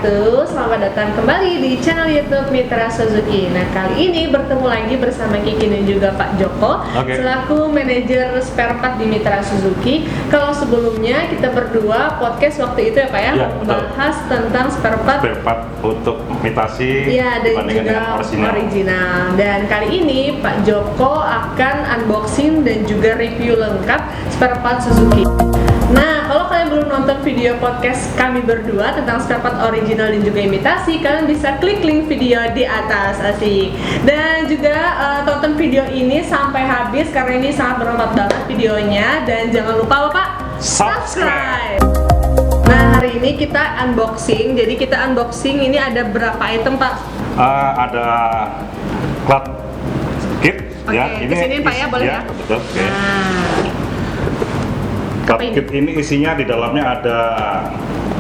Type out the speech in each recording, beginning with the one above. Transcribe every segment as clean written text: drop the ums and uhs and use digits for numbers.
wabarakatuh. Selamat datang kembali di channel YouTube Mitra Suzuki. Nah, kali ini bertemu lagi bersama Kiki dan juga Pak Joko selaku manajer spare part di Mitra Suzuki. Kalau sebelumnya kita berdua podcast waktu itu ya Pak ya, membahas tentang spare part untuk imitasi dan juga original. Dan kali ini Pak Joko akan unboxing dan juga review lengkap spare part Suzuki. Nah, kalau kalian belum nonton video podcast kami berdua tentang spare part original dan juga imitasi, kalian bisa klik link video di atas, asik. Dan juga tonton video ini sampai habis karena ini sangat bermanfaat banget videonya. Dan jangan lupa Pak, subscribe. Nah, hari ini kita unboxing. Jadi kita unboxing ini ada berapa item Pak? Ada clutch kit. Ya, ini kesini Pak ya, boleh ya? Betul. Clutch kit ini isinya di dalamnya ada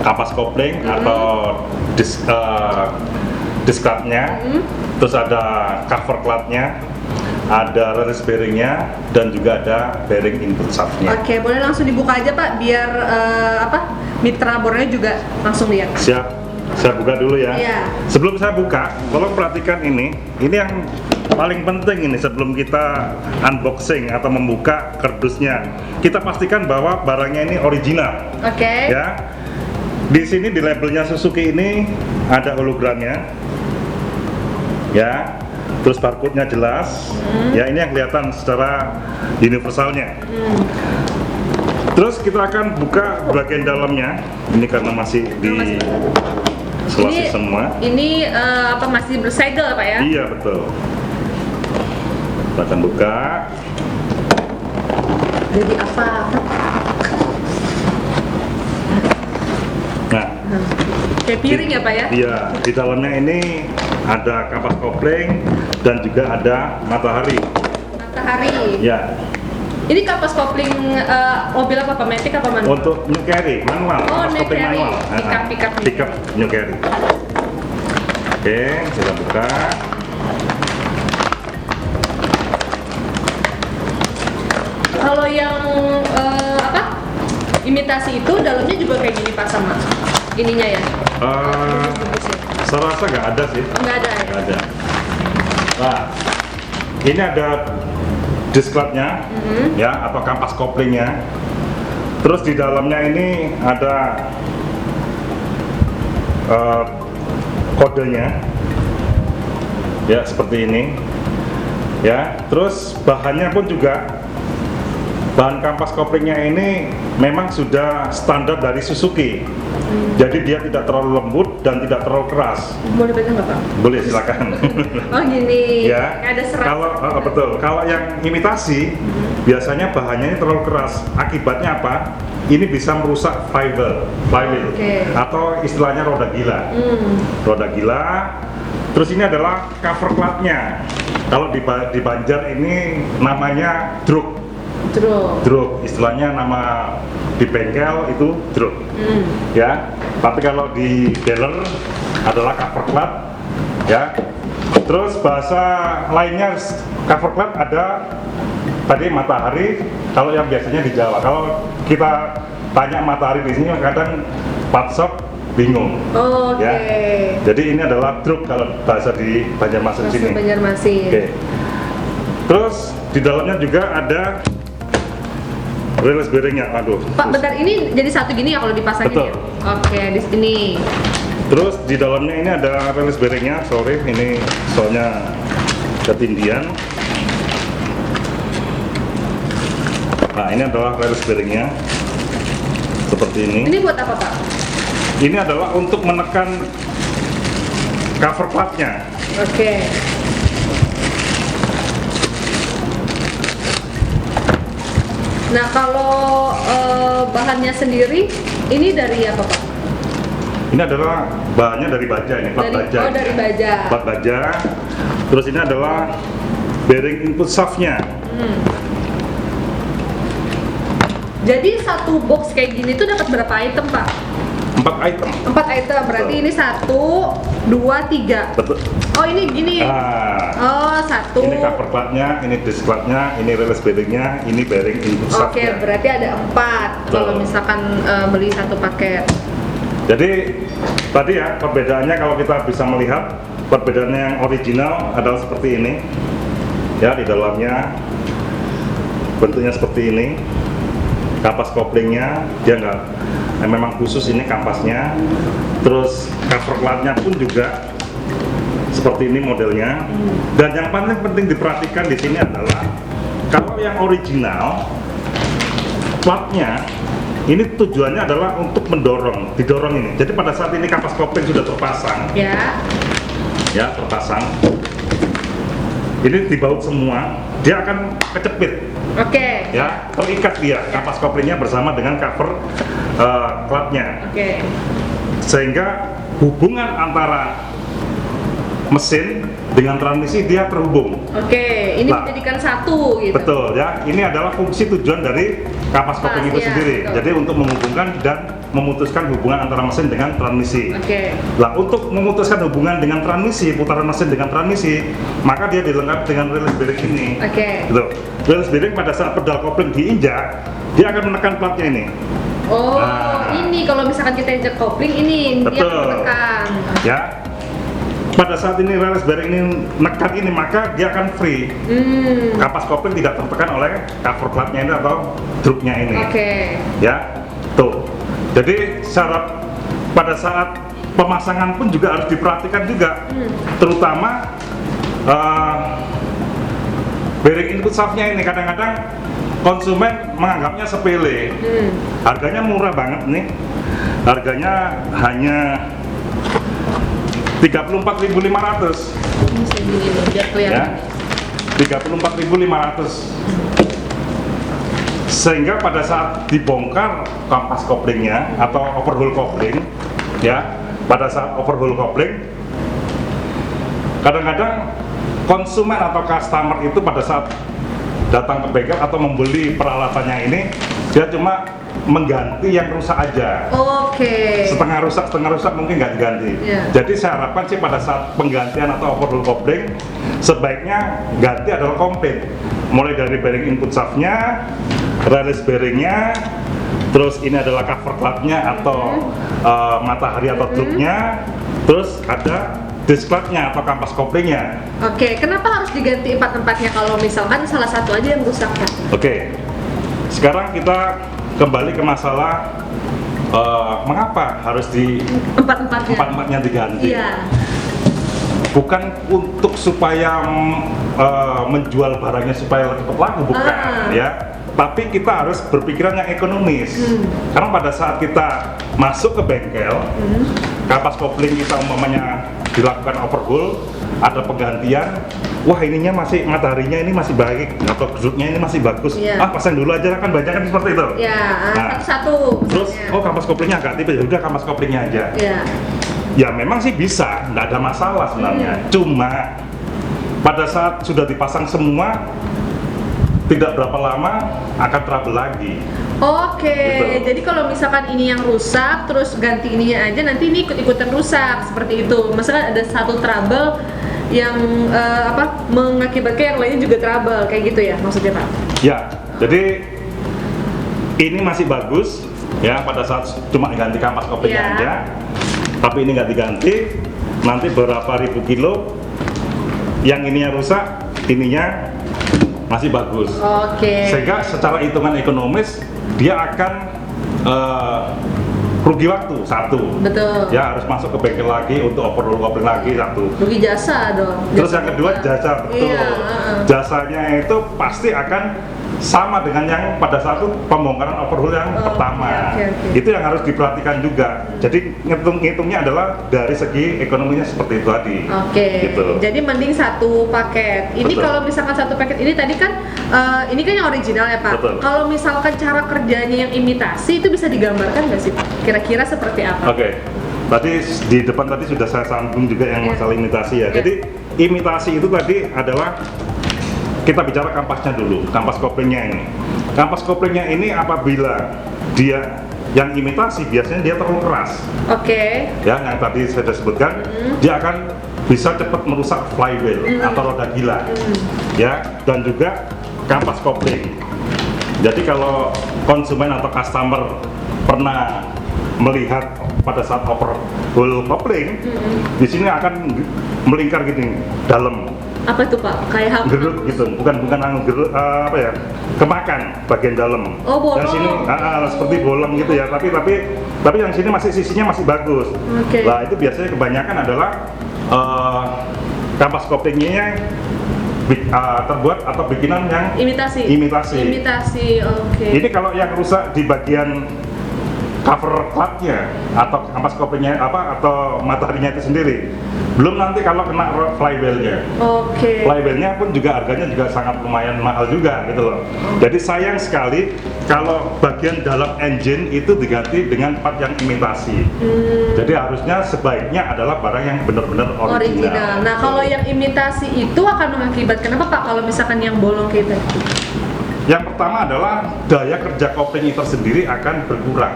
kapas kopling atau disk clutch-nya, terus ada cover clutch-nya, ada release bearing-nya, dan juga ada bearing input shaft-nya. Oke, boleh langsung dibuka aja Pak, biar mitra bornya juga langsung lihat. Siap, saya buka dulu ya. Iya. Sebelum saya buka, tolong perhatikan ini yang paling penting ini sebelum kita unboxing atau membuka kardusnya, kita pastikan bahwa barangnya ini original. Oke. Ya, di sini di labelnya Suzuki ini ada hologramnya, ya, terus barcode-nya jelas, ya ini yang kelihatan secara universalnya. Terus kita akan buka bagian dalamnya, ini karena masih di selasi semua. Ini masih bersegel Pak ya? Iya betul. Kita akan buka. Jadi apa? Nah, kayak piring ya Pak ya? Iya, di dalamnya ini ada kapas kopling dan juga ada matahari. Matahari. Ya. Ini kapas kopling mobil apa Pak? Matic apa manual? Untuk new carry manual. Oh, new carry. Pickup new carry. Oke, kita buka. Kalau yang imitasi itu dalamnya juga kayak gini Pak sama ininya ya? Saya rasa nggak ada sih. Nggak ada ya? Nggak ada. Nah, ini ada disk clutch-nya, ya, atau kampas koplingnya. Terus di dalamnya ini ada kodenya, ya seperti ini, ya. Terus bahannya pun juga bahan kampas koplingnya ini memang sudah standar dari Suzuki. Jadi dia tidak terlalu lembut dan tidak terlalu keras. Boleh pegang nggak Pak? Boleh, silakan. Oh gini. Ya. Ada serat. Kalau betul. Kalau yang imitasi biasanya bahannya ini terlalu keras. Akibatnya apa? Ini bisa merusak flywheel, atau istilahnya roda gila. Roda gila. Terus ini adalah cover clutch-nya. Kalau di Banjar ini namanya drug. Drug, istilahnya nama di bengkel itu drug, ya. Tapi kalau di dealer adalah cover clutch, ya. Terus bahasa lainnya cover clutch ada tadi matahari. Kalau yang biasanya di Jawa, kalau kita tanya matahari di sini kadang part shop bingung. Ya. Jadi ini adalah drug kalau bahasa di Banjarmasin sini. Oke. Terus di dalamnya juga ada release bearingnya. Aduh. Pak, bentar, ini jadi satu gini ya kalau dipasangin? Betul. Ya? Oke, di sini. Terus di dalamnya ini ada release bearingnya. Sorry, ini soalnya ketindian. Nah, ini adalah release bearingnya. Seperti ini. Ini buat apa Pak? Ini adalah untuk menekan cover clutch-nya. Oke. Nah, kalau bahannya sendiri, ini dari apa Pak? Ini adalah bahannya dari baja ini, plat baja. Oh, dari baja. Plat baja. Terus ini adalah bearing input shaft-nya. Jadi satu box kayak gini tuh dapat berapa item Pak? 4 item. 4 item, berarti Betul. ini 1, 2, 3. Betul. Oh ini gini. Ah. Oh 1. Ini cover clutch-nya, ini disk clutch-nya, ini release bearing-nya, ini bearing input shaft-nya. Oke, berarti ada 4 kalau misalkan beli satu paket. Jadi tadi ya perbedaannya, kalau kita bisa melihat perbedaannya yang original adalah seperti ini ya, di dalamnya bentuknya seperti ini. Kampas koplingnya dia memang khusus, ini kampasnya. Terus cover platnya pun juga seperti ini modelnya. Dan yang paling penting diperhatikan di sini adalah kalau yang original platnya ini tujuannya adalah untuk didorong ini. Jadi pada saat ini kampas kopling sudah terpasang, ya terpasang, ini dibaut semua, dia akan kecepit. Ya, terikat dia kampas koplingnya bersama dengan cover platnya. Sehingga hubungan antara mesin dengan transmisi dia terhubung. Ini dijadikan satu gitu. Betul ya, ini adalah fungsi tujuan dari kampas kopling itu sendiri. Betul. Jadi untuk menghubungkan dan memutuskan hubungan antara mesin dengan transmisi. Nah, untuk memutuskan hubungan dengan transmisi, putaran mesin dengan transmisi, maka dia dilengkapi dengan release bearing ini. Gitu. Release bearing pada saat pedal kopling diinjak, dia akan menekan platnya ini. Ini kalau misalkan kita injak kopling ini dia akan menekan. Ya. Pada saat ini release bearing ini nekan ini, maka dia akan free. Kampas kopling tidak tertekan oleh cover platnya ini atau truknya ini. Ya, tuh. Jadi pada saat pemasangan pun juga harus diperhatikan juga, terutama bearing input shaftnya ini. Kadang-kadang konsumen menganggapnya sepele, harganya murah banget nih, harganya hanya 34.500. Ini saya gini loh, biar kelihatan. Ya, 34.500. Sehingga pada saat dibongkar kampas koplingnya atau overhaul kopling, ya, pada saat overhaul kopling, kadang-kadang konsumen atau customer itu pada saat datang ke bengkel atau membeli peralatannya ini, dia cuma mengganti yang rusak aja. Setengah rusak mungkin nggak diganti. Jadi saya harapkan sih pada saat penggantian atau overhaul kopling, sebaiknya ganti adalah komplit. Mulai dari bearing input shaftnya, release bearingnya, terus ini adalah cover platnya atau matahari atau truknya, terus ada disc clutch-nya atau kampas koplingnya. Kenapa harus diganti empat-empatnya kalau misalkan salah satu aja yang rusak, Pak? Sekarang kita kembali ke masalah mengapa harus empat-empatnya diganti. Bukan untuk supaya menjual barangnya supaya cepat laku, bukan ya. Tapi kita harus berpikiran yang ekonomis. Karena pada saat kita masuk ke bengkel, kampas kopling kita umpamanya dilakukan overhaul, ada penggantian, wah ininya masih, mataharinya ini masih baik atau gedutnya ini masih bagus, pasang dulu aja, kan banyak kan seperti itu. Satu-satu. Terus kampas koplingnya agak tipis, ya udah kampas koplingnya aja. Ya memang sih bisa, nggak ada masalah sebenarnya. Cuma pada saat sudah dipasang semua, tidak berapa lama akan trouble lagi. Gitu. Jadi kalau misalkan ini yang rusak, terus ganti ininya aja, nanti ini ikut-ikutan rusak seperti itu. Misalkan ada satu trouble yang mengakibatkan yang lainnya juga trouble, kayak gitu ya maksudnya, Pak? Ya, jadi ini masih bagus ya pada saat cuma diganti kampas koplingnya aja. Tapi ini nggak diganti, nanti berapa ribu kilo yang ininya rusak, ininya masih bagus. Sehingga secara hitungan ekonomis dia akan rugi waktu satu. Ya harus masuk ke bengkel lagi untuk overhaul kopling lagi satu. Rugi jasa dong. Terus yang kedua jasa, betul. Jasanya itu pasti akan sama dengan yang pada saat itu pembongkaran overhaul yang pertama. Itu yang harus diperhatikan juga. Jadi ngitungnya adalah dari segi ekonominya seperti itu tadi. Gitu. Jadi mending satu paket. Ini kalau misalkan satu paket ini tadi kan ini kan yang original ya, Pak. Kalau misalkan cara kerjanya yang imitasi itu bisa digambarkan nggak sih, Pak? Kira-kira seperti apa? Tadi di depan tadi sudah saya sambung juga yang masalah imitasi ya. Jadi imitasi itu tadi adalah kita bicara kampasnya dulu, kampas koplingnya ini. Kampas koplingnya ini apabila dia yang imitasi biasanya dia terlalu keras. Ya, yang tadi saya sudah sebutkan, dia akan bisa cepat merusak flywheel atau roda gila. Ya, dan juga kampas kopling. Jadi kalau konsumen atau customer pernah melihat pada saat overhaul kopling, di sini akan melingkar gini dalam. Apa tuh Pak? Kayak gerut gitu, bukan gerut, apa ya, kemakan bagian dalam. Oh, bolong. Yang sini seperti bolong gitu ya, tapi yang sini masih sisinya masih bagus. Okay. Nah itu biasanya kebanyakan adalah kampas koplingnya terbuat atau bikinan yang imitasi. Oke. Ini kalau yang rusak di bagian cover clutch-nya atau kampas koplingnya atau mataharinya itu sendiri, belum nanti kalau kena flywheel-nya. Oke. Flywheel-nya pun juga harganya juga sangat lumayan mahal juga gitu loh. Jadi sayang sekali kalau bagian dalam engine itu diganti dengan part yang imitasi. Jadi harusnya sebaiknya adalah barang yang benar-benar original. Nah kalau yang imitasi itu akan mengakibatkan apa Pak kalau misalkan yang bolong kayak tadi? Yang pertama adalah daya kerja kopling itu sendiri akan berkurang.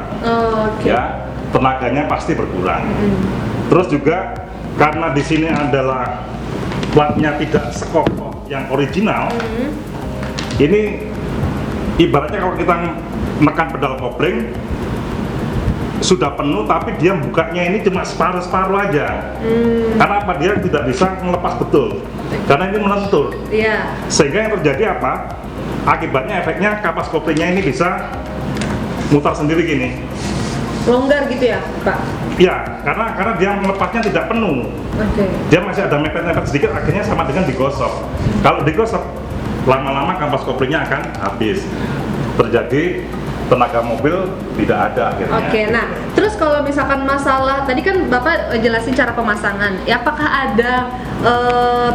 Oke. Ya, tenaganya pasti berkurang. Terus juga karena di sini adalah platnya tidak sekokoh yang original, ini ibaratnya kalau kita menekan pedal kopling sudah penuh tapi dia bukanya ini cuma separuh-separuh aja. Karena apa? Dia tidak bisa melepas betul. Karena ini melentur. Iya. Sehingga yang terjadi apa? Akibatnya efeknya kapas koplingnya ini bisa mutar sendiri gini. Longgar gitu ya Pak? Ya, karena dia melepasnya tidak penuh. Dia masih ada mepet-mepet sedikit, akhirnya sama dengan digosok. Kalau digosok, lama-lama kampas koplingnya akan habis. Terjadi tenaga mobil tidak ada akhirnya. Oke, nah terus kalau misalkan masalah tadi kan Bapak jelasin cara pemasangan, ya apakah ada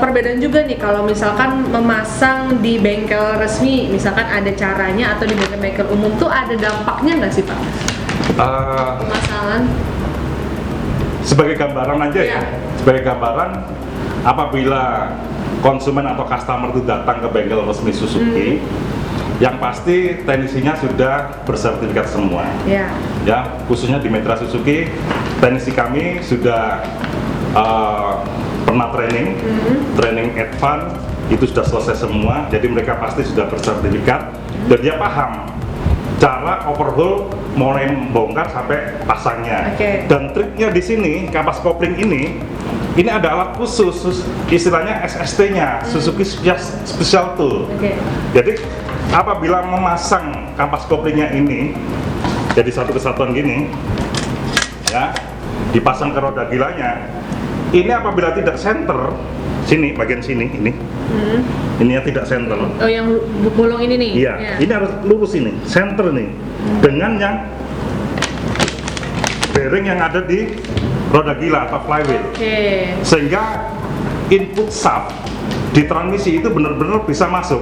perbedaan juga nih kalau misalkan memasang di bengkel resmi, misalkan ada caranya atau di bengkel-bengkel umum tuh ada dampaknya nggak sih Pak? Pemasangan? Sebagai gambaran aja ya, sebagai gambaran apabila konsumen atau customer itu datang ke bengkel resmi Suzuki, yang pasti teknisinya sudah bersertifikat semua. Ya, khususnya di Metra Suzuki, teknisi kami sudah pernah training advance, itu sudah selesai semua. Jadi mereka pasti sudah bersertifikat dan dia paham cara overhaul mulai bongkar sampai pasangnya. Dan triknya di sini kampas kopling ini ada alat khusus, istilahnya SST-nya, Suzuki Special Tool. Jadi apabila memasang kampas koplingnya ini jadi satu kesatuan gini ya, dipasang ke roda gilanya, ini apabila tidak center sini, bagian sini ini ininya tidak center. Oh, yang bolong ini nih? Iya, ini harus lurus ini, center nih, dengan yang bearing yang ada di roda gila atau flywheel. Sehingga input shaft di transmisi itu benar-benar bisa masuk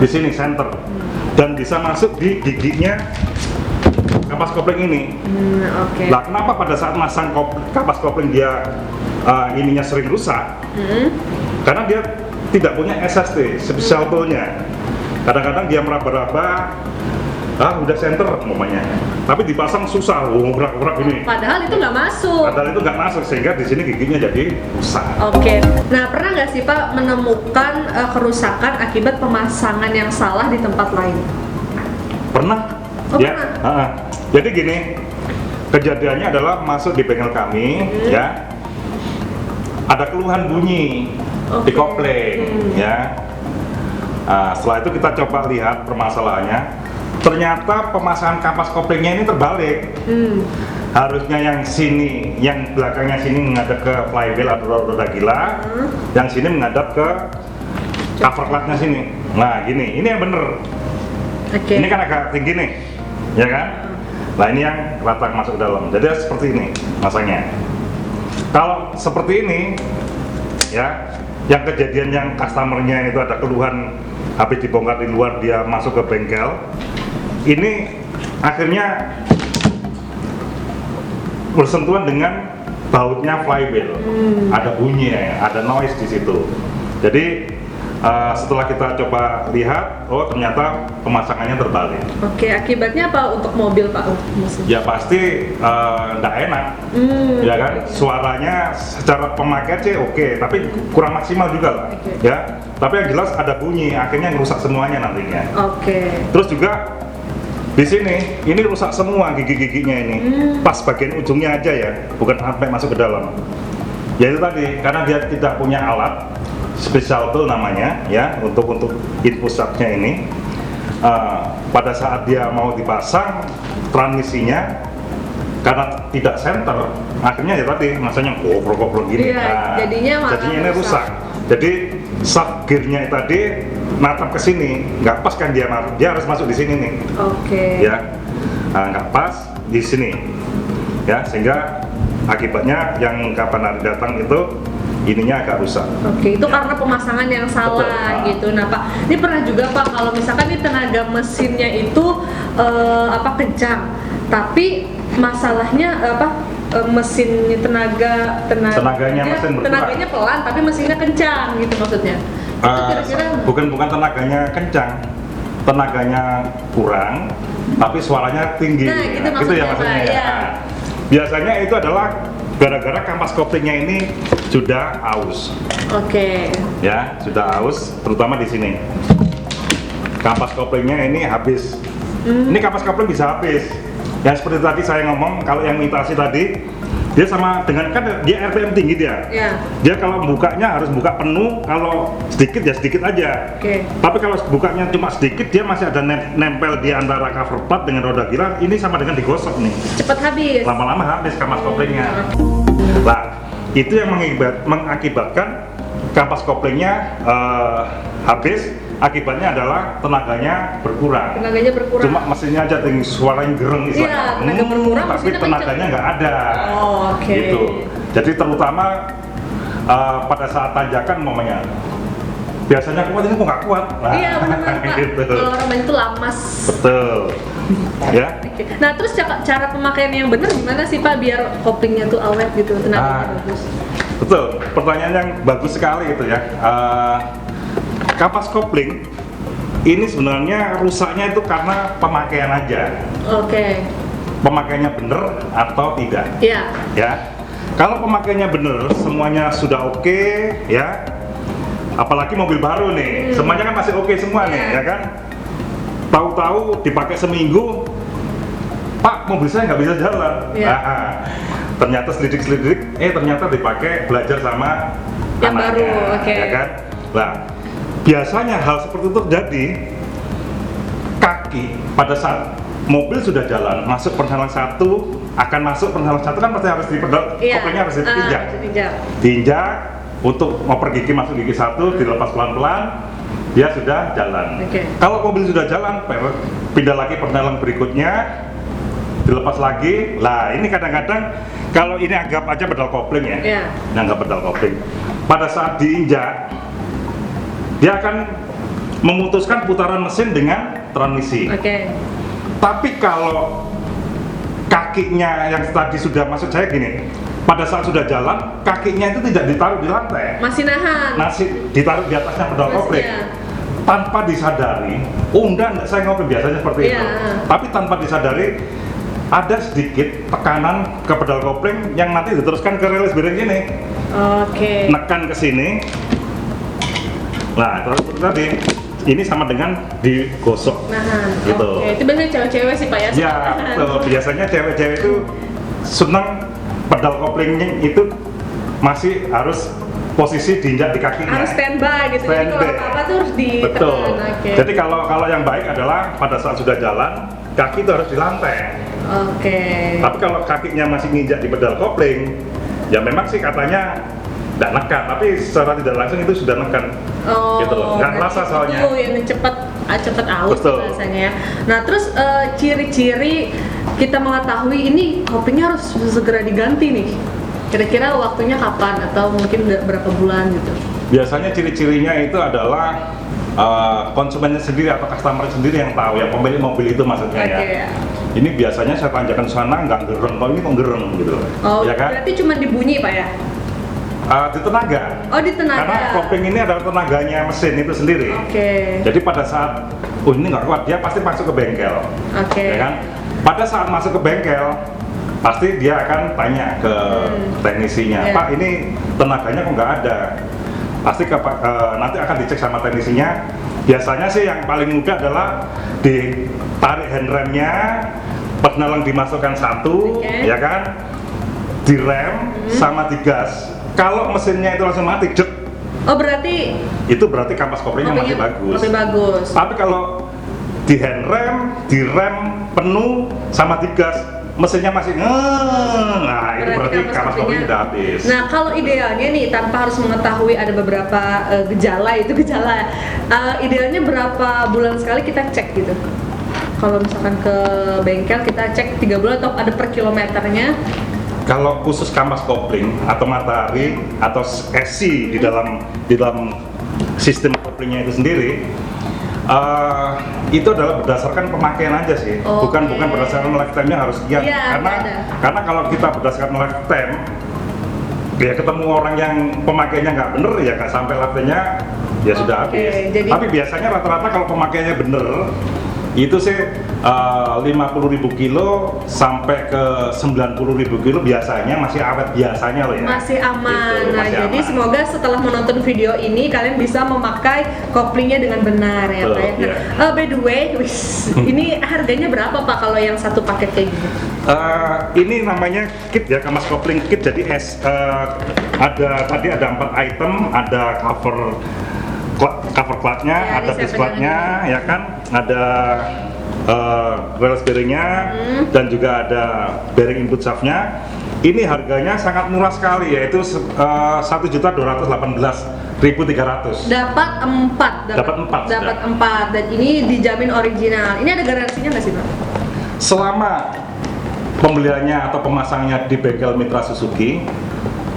di sini center dan bisa masuk di giginya kapas kopling ini. Nah, kenapa pada saat masang kapas kopling dia ininya sering rusak? Karena dia tidak punya SST, special tool-nya. Kadang-kadang dia meraba-raba, udah center umpamanya, tapi dipasang susah, urak-urak ini. Padahal itu nggak masuk. Sehingga di sini giginya jadi rusak. Nah pernah nggak sih Pak menemukan kerusakan akibat pemasangan yang salah di tempat lain? Pernah. Pernah. Jadi gini, kejadiannya adalah masuk di bengkel kami, ya, ada keluhan bunyi di kopling, ya. Setelah itu kita coba lihat permasalahannya. Ternyata pemasangan kampas koplingnya ini terbalik. Harusnya yang sini, yang belakangnya sini menghadap ke flywheel atau roda gila, yang sini menghadap ke cover clutch-nya sini. Nah gini, ini yang bener. Ini kan agak tinggi nih, ya kan? Nah ini yang rata masuk ke dalam. Jadi seperti ini masangnya. Kalau seperti ini, ya, yang kejadian yang customernya itu ada keluhan habis dibongkar di luar dia masuk ke bengkel, ini akhirnya bersentuhan dengan bautnya flywheel, ada bunyi, ada noise di situ. Jadi setelah kita coba lihat, oh ternyata pemasangannya terbalik. Akibatnya apa untuk mobil Pak? Ya pasti nggak enak, ya kan? Suaranya secara pemakaian sih oke, tapi kurang maksimal juga lah, ya. Tapi yang jelas ada bunyi, akhirnya ngerusak semuanya nantinya. Terus juga Di sini, ini rusak semua gigi-giginya ini. Pas bagian ujungnya aja ya, bukan sampai masuk ke dalam. Ya itu tadi, karena dia tidak punya alat special tool namanya ya untuk input start-nya ini. Pada saat dia mau dipasang transmisinya karena tidak center, akhirnya ya tadi masanya gobrok-gobrok gini. Iya, jadinya ini rusak. Jadi shaft gearnya tadi natap ke sini, nggak pas kan dia harus masuk di sini nih. Oke. Ya, nggak pas di sini. Ya, sehingga akibatnya yang kapan hari datang itu ininya agak rusak. Oke, itu karena pemasangan yang salah. Betul. Gitu. Nah Pak, ini pernah juga Pak kalau misalkan ini tenaga mesinnya itu kencang, tapi masalahnya mesinnya tenaganya mesin berkurang. Tenaganya pelan tapi mesinnya kencang gitu maksudnya. Itu kira-kira bukan tenaganya kencang, tenaganya kurang tapi suaranya tinggi. Nah, gitu gitu ya maksudnya ya. ya. Biasanya itu adalah gara-gara kampas koplingnya ini sudah aus. Oke. Ya, sudah aus, terutama di sini. Kampas koplingnya ini habis. Ini kampas kopling bisa habis. Ya seperti tadi saya ngomong, kalau yang imitasi tadi, dia sama dengan kan dia RPM tinggi dia. Yeah. Dia kalau bukanya harus buka penuh, kalau sedikit ya sedikit aja. Okay. Tapi kalau bukanya cuma sedikit, dia masih ada nempel di antara cover pad dengan roda gila. Ini sama dengan digosok nih. Cepat habis. Lama-lama habis kampas koplingnya. Nah, itu yang mengakibatkan kampas koplingnya habis. Akibatnya adalah tenaganya berkurang. Cuma mesinnya aja tinggi, suaranya gereng istilahnya. Tenaga berkurang, tapi tenaganya nggak ada. Oke. Gitu. Jadi terutama pada saat tanjakan momennya. Biasanya kuat, ini kok nggak kuat. Nah, iya benar Pak. Gitu. Kalau orang main itu lamas. Betul. Ya. Nah terus cara pemakaian yang benar gimana sih Pak biar koplingnya tuh awet gitu, tenaganya bagus? Betul. Pertanyaan yang bagus sekali itu ya. Kampas kopling ini sebenarnya rusaknya itu karena pemakaian aja. Oke. Pemakaiannya benar atau tidak? Iya. Ya. Kalau pemakaiannya benar, semuanya sudah oke, ya. Apalagi mobil baru nih, semuanya kan masih oke semua nih, ya kan? Tahu-tahu dipakai seminggu, Pak, mobil saya nggak bisa jalan. Nah, ternyata selidik-selidik, ternyata dipakai belajar sama yang anaknya, baru, oke. ya kan? Nah, biasanya hal seperti itu terjadi kaki pada saat mobil sudah jalan masuk perjalanan satu akan masuk perjalanan satu kan pasti harus koplingnya harus diinjak untuk ngoper gigi masuk gigi satu dilepas pelan-pelan dia sudah jalan. Kalau mobil sudah jalan pindah lagi perjalanan berikutnya dilepas lagi. Lah ini kadang-kadang kalau ini anggap aja pedal kopling ya, anggap pedal kopling pada saat diinjak dia akan memutuskan putaran mesin dengan transmisi. Tapi kalau kakinya yang tadi sudah masuk saya gini, pada saat sudah jalan, kakinya itu tidak ditaruh di lantai. Masih nahan. Masih ditaruh di atasnya pedal kopling. Tanpa disadari, enggak saya ngopi biasanya seperti itu. Tapi tanpa disadari, ada sedikit tekanan ke pedal kopling yang nanti diteruskan ke rilis bearing ini. Nekan ke sini. Nah, terus tadi ini sama dengan digosok. Gitu. Itu biasanya cewek-cewek sih Pak ya. Ya, biasanya cewek-cewek itu senang pedal koplingnya itu masih harus posisi diinjak di kakinya. Harus standby gitu. Jadi kalau apa-apa tuh harus ditekan. Betul. Jadi kalau yang baik adalah pada saat sudah jalan kaki itu harus di lantai. Tapi kalau kakinya masih nginjak di pedal kopling, ya memang sih katanya nggak nekan, tapi secara tidak langsung itu sudah nekan. Gitu loh. Nggak terasa soalnya. Itu yang cepet aus rasanya. Nah terus ciri-ciri kita mengetahui ini koplingnya harus segera diganti nih. Kira-kira waktunya kapan atau mungkin berapa bulan gitu? Biasanya ciri-cirinya itu adalah konsumennya sendiri atau customer sendiri yang tahu ya, pemilik mobil itu maksudnya ya. Ini biasanya saya tanjakan sana nggak gereng, kalau ini kok gereng gitu. Ya kan? Berarti cuma dibunyi Pak ya? Di tenaga. Di tenaga. Karena kopling ini adalah tenaganya mesin itu sendiri. Jadi pada saat ini nggak kuat, dia pasti masuk ke bengkel. Ya kan? Pada saat masuk ke bengkel, pasti dia akan tanya ke teknisinya, Pak ini tenaganya kok nggak ada. Pasti nanti akan dicek sama teknisinya, Biasanya sih yang paling mudah adalah ditarik handremnya, penelang dimasukkan satu, ya kan, direm sama digas. Kalau mesinnya itu langsung mati, jek. Oh berarti? Itu berarti kampas koplingnya masih bagus. Masih bagus. Tapi kalau di handrem, direm penuh sama digas, mesinnya masih nah itu berarti kampas koplingnya udah habis. Nah kalau idealnya nih, tanpa harus mengetahui ada beberapa gejala, idealnya berapa bulan sekali kita cek gitu? Kalau misalkan ke bengkel kita cek 3 bulan atau ada per kilometernya? Kalau khusus kampas kopling atau matahari atau SC di dalam sistem koplingnya itu sendiri, itu adalah berdasarkan pemakaian aja sih, bukan berdasarkan lifetime-nya harus sekian. Karena kalau kita berdasarkan lifetime, ya ketemu orang yang pemakaiannya nggak bener ya nggak sampai lifetime-nya ya sudah habis. Tapi biasanya rata-rata kalau pemakaiannya bener itu sih 50.000 kilo sampai ke 90.000 kilo biasanya masih awet biasanya loh ya. Masih aman. Gitu, nah jadi aman. semoga setelah menonton video ini kalian bisa memakai koplingnya dengan benar ya Pak. By the way, ini harganya berapa Pak kalau yang satu paket kayak gini? Ini namanya kit ya, kampas kopling kit. Jadi tadi ada 4 item, ada cover clutch-nya, ada disc clutch-nya, ya kan, ada rails bearing-nya, dan juga ada bearing input shaft-nya. Ini harganya sangat murah sekali, yaitu 1.218.300. Dapat 4. Dapat 4 dan ini dijamin original. Ini ada garansinya nggak sih Pak? Selama pembeliannya atau pemasangannya di bengkel Mitra Suzuki,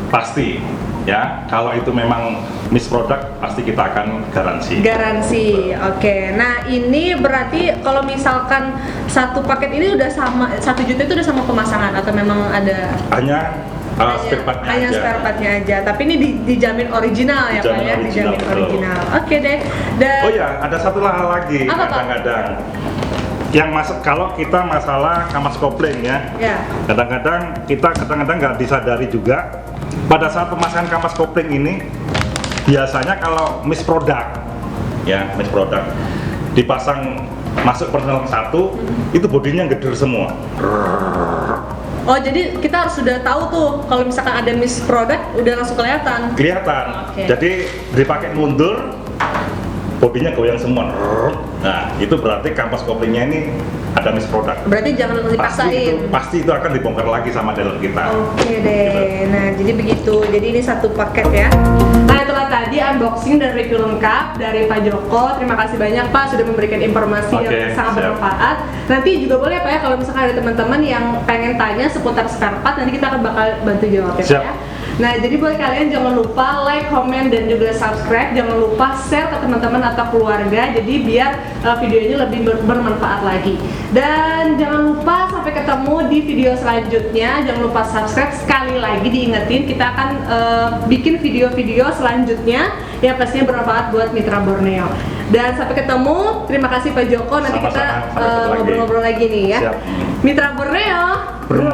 pasti ya, kalau itu memang misproduct pasti kita akan garansi. Oke. Nah ini berarti kalau misalkan satu paket ini udah sama 1 juta itu udah sama pemasangan atau memang ada? Hanya spare part-nya aja. Tapi ini dijamin original ya Pak ya? Dijamin original. Oke deh. Oh ya, ada satu hal lagi kadang-kadang yang masuk kalau kita masalah kampas kopling ya. Kadang-kadang kita nggak disadari juga pada saat pemasangan kampas kopling ini biasanya kalau misproduct dipasang masuk penelang satu itu bodinya geder semua. Oh jadi kita harus sudah tahu tuh kalau misalkan ada misproduct udah langsung kelihatan. Jadi dipakai mundur, bodinya goyang semua. Nah itu berarti kampas koplingnya ini ada misproduct. Berarti jangan dipaksain. Pasti itu akan dibongkar lagi sama dealer kita. Oke deh. Gitu. Nah jadi begitu. Jadi ini satu paket ya. Nah itulah tadi unboxing dan review lengkap dari Pak Joko. Terima kasih banyak Pak sudah memberikan informasi yang sangat bermanfaat. Nanti juga boleh Pak ya kalau misalkan ada teman-teman yang pengen tanya seputar spare part, nanti kita akan bakal bantu jawab ya Pak ya. Nah, jadi buat kalian jangan lupa like, comment, dan juga subscribe. Jangan lupa share ke teman-teman atau keluarga. Jadi biar video ini lebih bermanfaat lagi. Dan jangan lupa sampai ketemu di video selanjutnya. Jangan lupa subscribe. Sekali lagi diingetin, kita akan bikin video-video selanjutnya yang pastinya bermanfaat buat Mitra Borneo. Dan sampai ketemu. Kita kasih Pak Joko. Nanti kita ngobrol-ngobrol lagi nih ya. Mitra Borneo. Brum.